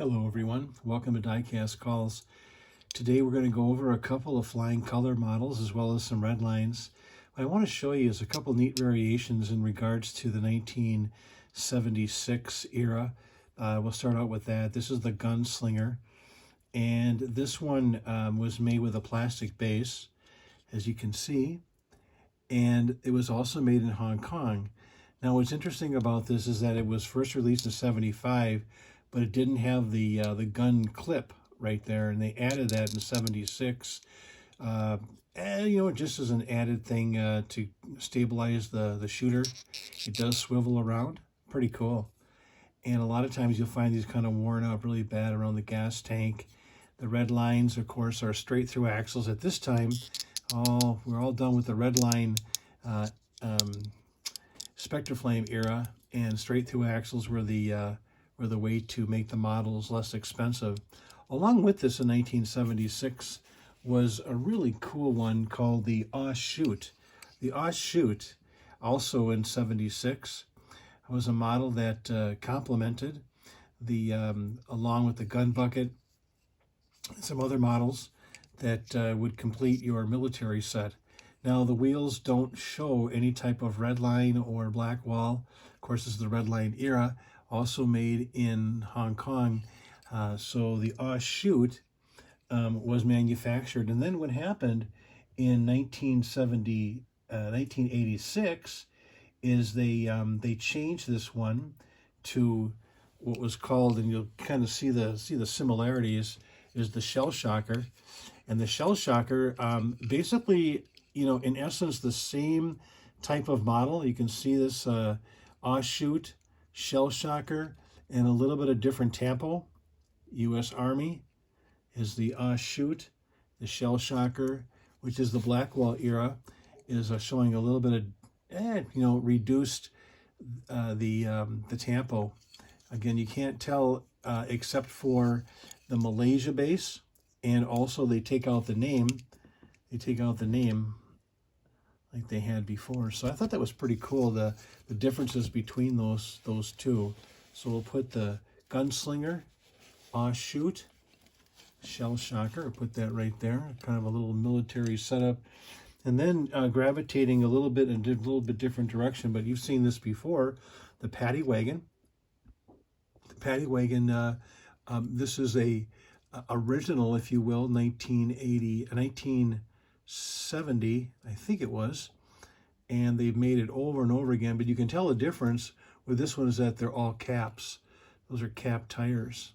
Hello everyone, welcome to Diecast Calls. Today we're going to go over a couple of flying color models as well as some Redlines. What I want to show you is a couple neat variations in regards to the 1976 era. We'll start out with that. This is the Gunslinger, and this one was made with a plastic base, as you can see, and it was also made in Hong Kong. Now what's interesting about this is that it was first released in 75, but it didn't have the gun clip right there, and they added that in 76. And just as an added thing to stabilize the shooter. It does swivel around, pretty cool. And a lot of times you'll find these kind of worn out really bad around the gas tank. The Redlines, of course, are straight through axles. At this time, we're all done with the Redline Spectraflame era, and straight through axles were the way to make the models less expensive. Along with this in 1976 was a really cool one called the Offshoot. The Offshoot, also in 76, was a model that complemented the along with the gun bucket, some other models that would complete your military set. Now the wheels don't show any type of Redline or black wall. Of course, this is the Redline era, also made in Hong Kong. So the Offshoot was manufactured. And then what happened in 1986 is they changed this one to what was called, and you'll kind of see the similarities, is the Shell Shocker. And the Shell Shocker, basically, in essence, the same type of model. You can see this Offshoot, Shell Shocker, and a little bit of different tempo. U.S. Army is the Offshoot. The Shell Shocker, which is the Blackwall era, is showing a little bit of reduced the tempo. Again, you can't tell except for the Malaysia base, and also they take out the name. They take out the name like they had before. So I thought that was pretty cool, the differences between those two. So we'll put the Gunslinger, Offshoot, Shell Shocker, I'll put that right there, kind of a little military setup. And then gravitating a little bit in a little bit different direction, but you've seen this before, the Paddy Wagon. The Paddy Wagon, this is a original, if you will, 1970, I think it was, and they've made it over and over again. But you can tell the difference with this one is that they're all caps. Those are cap tires,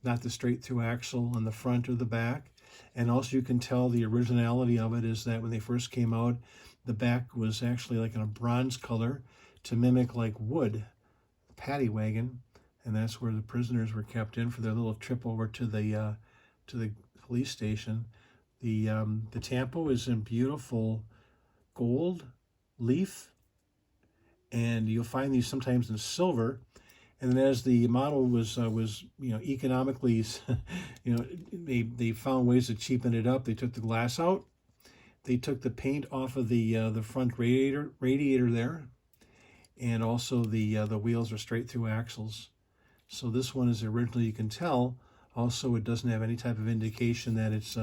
not the straight through axle on the front or the back. And also you can tell the originality of it is that when they first came out, the back was actually like in a bronze color to mimic like wood, paddy wagon, and that's where the prisoners were kept in for their little trip over to the police station. The tempo is in beautiful gold leaf, and you'll find these sometimes in silver. And then as the model was economically, they found ways to cheapen it up. They took the glass out, they took the paint off of the front radiator there, and also the wheels are straight through axles. So this one is originally, you can tell. Also, it doesn't have any type of indication that it's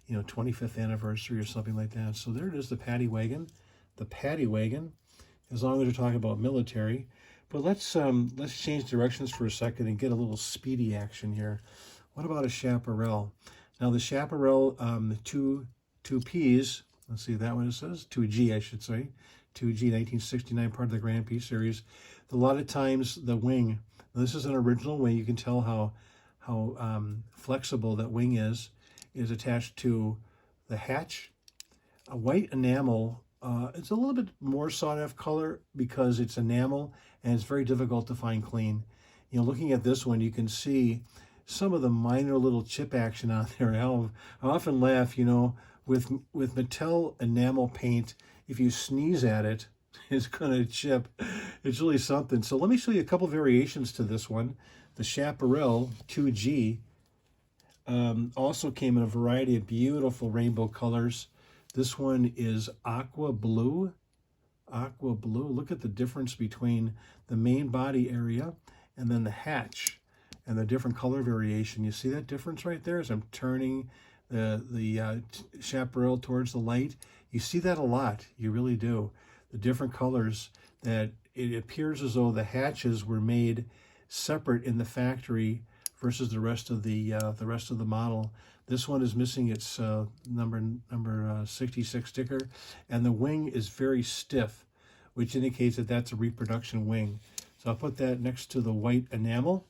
25th anniversary or something like that. So there it is, the Paddy Wagon, as long as we're talking about military. But let's change directions for a second and get a little speedy action here. What about a Chaparral? Now the Chaparral, the two Ps, let's see that one it says, 2G I should say, 2G 1969, part of the Grand Prix series. A lot of times the wing, this is an original wing, you can tell how flexible that wing is attached to the hatch. A white enamel, it's a little bit more sought-after color because it's enamel and it's very difficult to find clean. Looking at this one, you can see some of the minor little chip action on there. I often laugh, with Mattel enamel paint, if you sneeze at it, it's going to chip. It's really something. So let me show you a couple variations to this one. The Chaparral 2G also came in a variety of beautiful rainbow colors. This one is aqua blue. Look at the difference between the main body area and then the hatch. and the different color variation. You see that difference right there as I'm turning the Chaparral towards the light? You see that a lot. You really do. The different colors, that it appears as though the hatches were made separate in the factory versus the rest of the model. This one is missing its number 66 sticker, and the wing is very stiff, which indicates that that's a reproduction wing. So I'll put that next to the white enamel.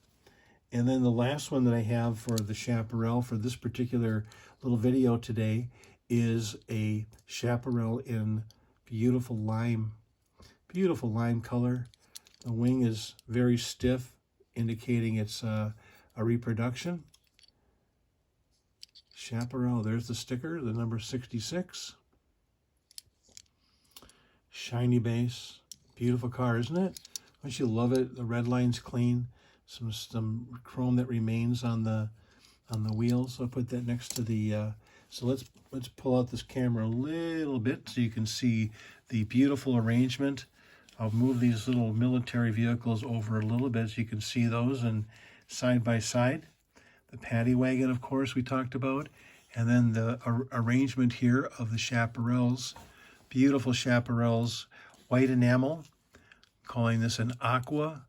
And then the last one that I have for the Chaparral for this particular little video today is a Chaparral in beautiful lime color. The wing is very stiff, indicating it's a reproduction. Chaparral, there's the sticker, the number 66. Shiny base, beautiful car, isn't it? Don't you love it? The red line's clean. Some chrome that remains on the wheels. I'll put that next to the. So let's pull out this camera a little bit so you can see the beautiful arrangement. I'll move these little military vehicles over a little bit so you can see those, and side by side. The paddy wagon, of course, we talked about, and then the arrangement here of the Chaparrals, beautiful Chaparrals, white enamel, calling this an aqua,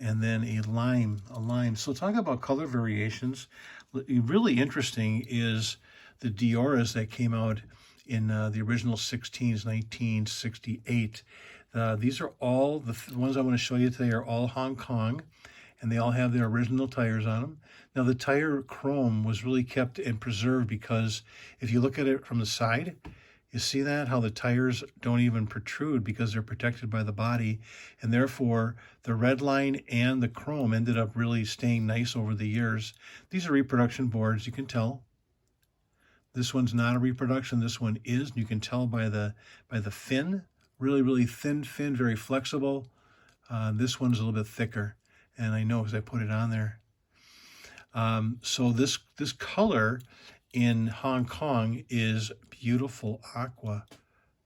and then a lime. So talk about color variations. Really interesting is the Dioras that came out in the original 16s, 1968. These are all, the ones I want to show you today are all Hong Kong, and they all have their original tires on them. Now the tire chrome was really kept and preserved because if you look at it from the side, you see that, how the tires don't even protrude because they're protected by the body, and therefore the red line and the chrome ended up really staying nice over the years. These are reproduction boards, you can tell. This one's not a reproduction, this one is. You can tell by the fin, really thin fin, very flexible. This one's a little bit thicker, and I know because I put it on there. So this color in Hong Kong is beautiful aqua.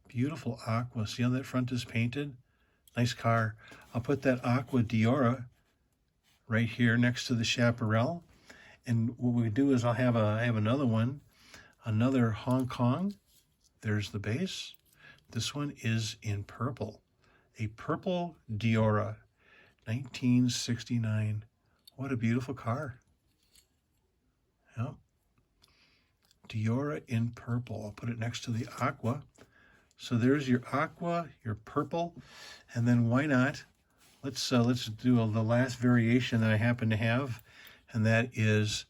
Beautiful aqua. See how that front is painted? Nice car. I'll put that aqua Dior right here next to the Chaparral. And what we do is I have another one, another Hong Kong. There's the base. This one is in purple. A purple Dior, 1969. What a beautiful car. Yep. Dior in purple. I'll put it next to the aqua. So there's your aqua, your purple, and then why not? Let's do the last variation that I happen to have, and that is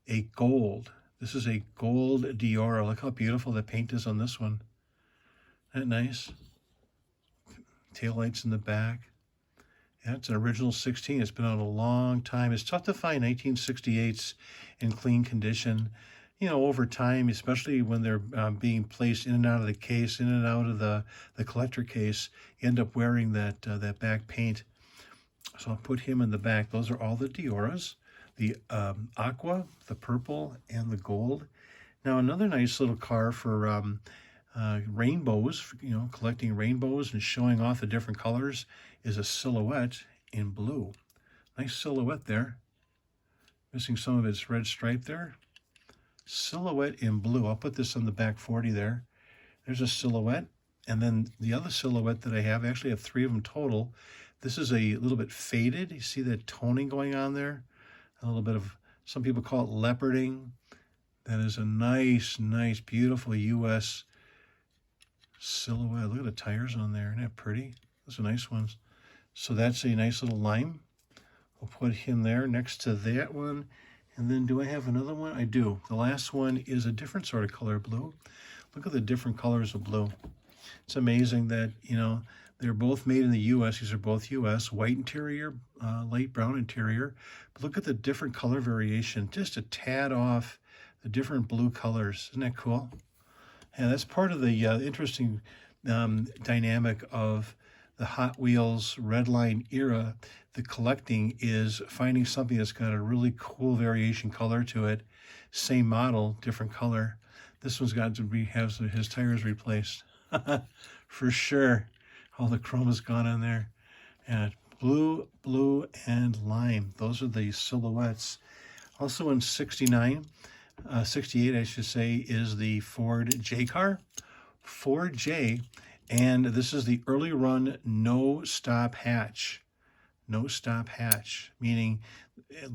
a gold. This is a gold Dior. Look how beautiful the paint is on this one. Isn't that nice? Taillights in the back. Yeah, it's an original 16. It's been out a long time. It's tough to find 1968s in clean condition. You know, over time, especially when they're being placed in and out of the case, in and out of the collector case, you end up wearing that back paint. So I'll put him in the back. Those are all the Dioras, the aqua, the purple, and the gold. Now, another nice little car for rainbows, you know, collecting rainbows and showing off the different colors, is a Silhouette in blue. Nice Silhouette there. Missing some of its red stripe there. Silhouette in blue. I'll put this on the back 40 there. There's a Silhouette. And then the other Silhouette that I have, I actually have 3 of them total. This is a little bit faded. You see that toning going on there? A little bit of, some people call it leoparding. That is a nice, beautiful U.S. Silhouette. Look at the tires on there. Isn't that pretty? Those are nice ones. So that's a nice little lime. We'll put him there next to that one. And then do I have another one? I do. The last one is a different sort of color blue. Look at the different colors of blue. It's amazing that, you know, they're both made in the U.S. These are both U.S. White interior, light brown interior. But look at the different color variation. Just a tad off the different blue colors. Isn't that cool? And that's part of the interesting dynamic of the Hot Wheels Redline era. The collecting is finding something that's got a really cool variation color to it. Same model, different color. This one's got to have his tires replaced. For sure. All the chrome is gone on there. And blue, and lime. Those are the silhouettes. Also in 69, 68, I should say, is the Ford J car. Ford J, and this is the early run no-stop hatch. No-stop hatch, meaning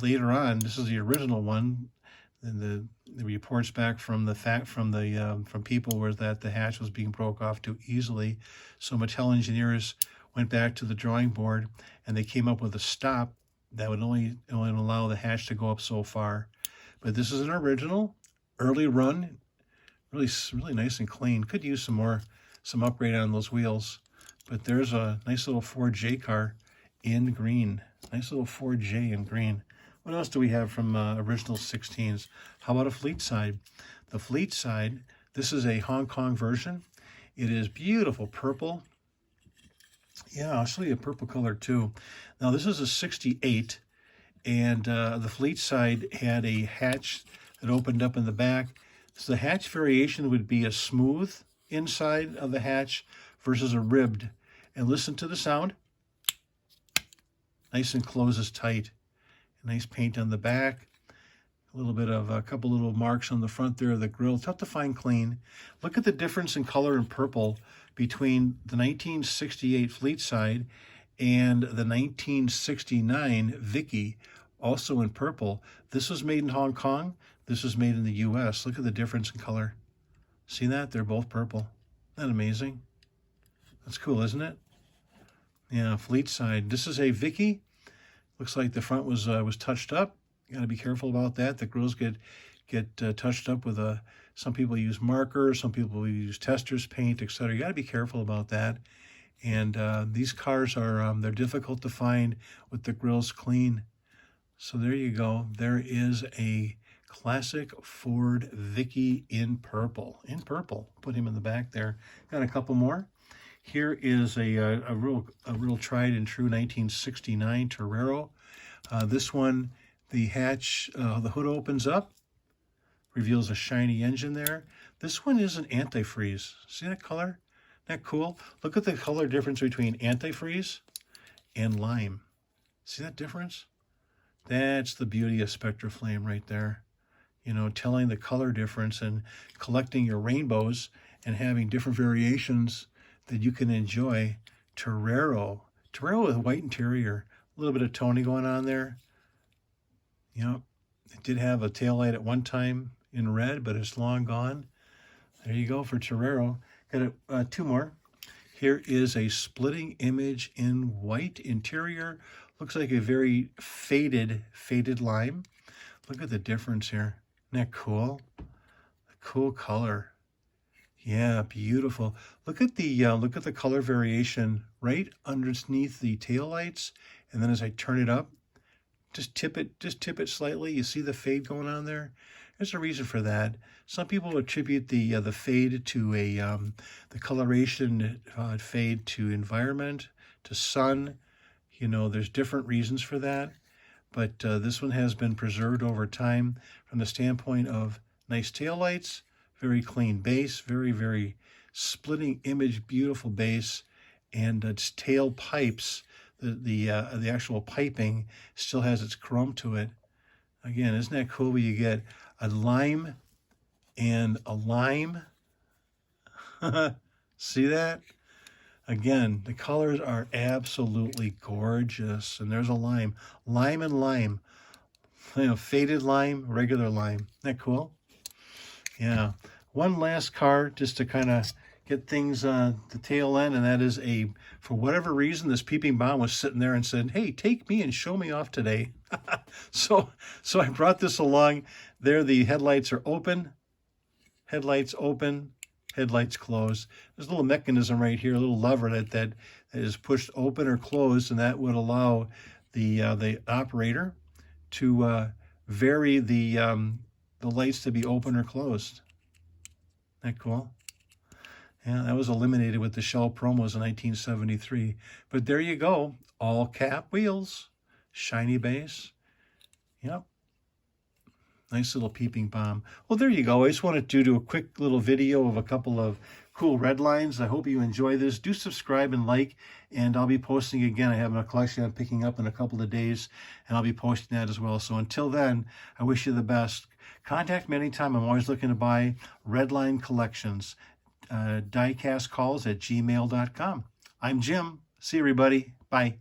later on, this is the original one. And the reports back from from people were that the hatch was being broke off too easily. So Mattel engineers went back to the drawing board and they came up with a stop that would only allow the hatch to go up so far. But this is an original, early run, really nice and clean. Could use some upgrade on those wheels. But there's a nice little Ford J car in green. Nice little Ford J in green. What else do we have from original 16s? How about a Fleet side? The Fleet side, this is a Hong Kong version. It is beautiful purple. Yeah, I'll show you a purple color too. Now this is a 68, and the Fleet side had a hatch that opened up in the back. So the hatch variation would be a smooth inside of the hatch versus a ribbed. And listen to the sound. Nice and closes tight. Nice paint on the back. A little bit of a couple little marks on the front there of the grill. Tough to find clean. Look at the difference in color and purple between the 1968 Fleet side and the 1969 Vicky, also in purple. This was made in Hong Kong. This was made in the U.S. Look at the difference in color. See that? They're both purple. Isn't that amazing? That's cool, isn't it? Yeah, Fleet side. This is a Vicky. Looks like the front was touched up. You got to be careful about that. The grills get touched up with some people use markers, some people use testers paint, etc. You got to be careful about that. And these cars are they're difficult to find with the grills clean. So there you go. There is a classic Ford Vicky in purple. In purple. Put him in the back there. Got a couple more. Here is a real tried and true 1969 Torero. This one, the hatch, the hood opens up, reveals a shiny engine there. This one is an antifreeze. See that color? Isn't that cool? Look at the color difference between antifreeze and lime. See that difference? That's the beauty of Spectraflame right there. You know, telling the color difference and collecting your rainbows and having different variations that you can enjoy. Torero with a white interior, a little bit of toning going on there. You know, it did have a taillight at one time in red, but it's long gone. There you go for Torero. Got two more. Here is a splitting image in white interior. Looks like a very faded lime. Look at the difference here. Isn't that cool? A cool color. Yeah, beautiful. Look at the color variation right underneath the taillights, and then as I turn it up, just tip it slightly. You see the fade going on there? There's a reason for that. Some people attribute the fade to the coloration fade to environment, to sun. You know, there's different reasons for that, but this one has been preserved over time from the standpoint of nice taillights, very clean base, very splitting image, beautiful base, and its tail pipes. The actual piping still has its chrome to it. Again, isn't that cool when you get a lime and a lime? See that? Again, the colors are absolutely gorgeous. And there's a lime. Lime and lime. You know, faded lime, regular lime. Isn't that cool? Yeah. One last car just to kind of get things on the tail end, and that is for whatever reason, this peeping Tom was sitting there and said, hey, take me and show me off today. So I brought this along. There, the headlights are open. Headlights open. Headlights closed. There's a little mechanism right here, a little lever that is pushed open or closed, and that would allow the operator to vary the lights to be open or closed. Isn't that cool? Yeah, that was eliminated with the Shell promos in 1973. But there you go, all cap wheels, shiny base. Yep. Nice little peeping Tom. Well, there you go. I just wanted to do a quick little video of a couple of cool red lines. I hope you enjoy this. Do subscribe and like, and I'll be posting again. I have a collection I'm picking up in a couple of days, and I'll be posting that as well. So until then, I wish you the best. Contact me anytime. I'm always looking to buy Redline collections. Diecastcalls@gmail.com. I'm Jim. See everybody. Bye.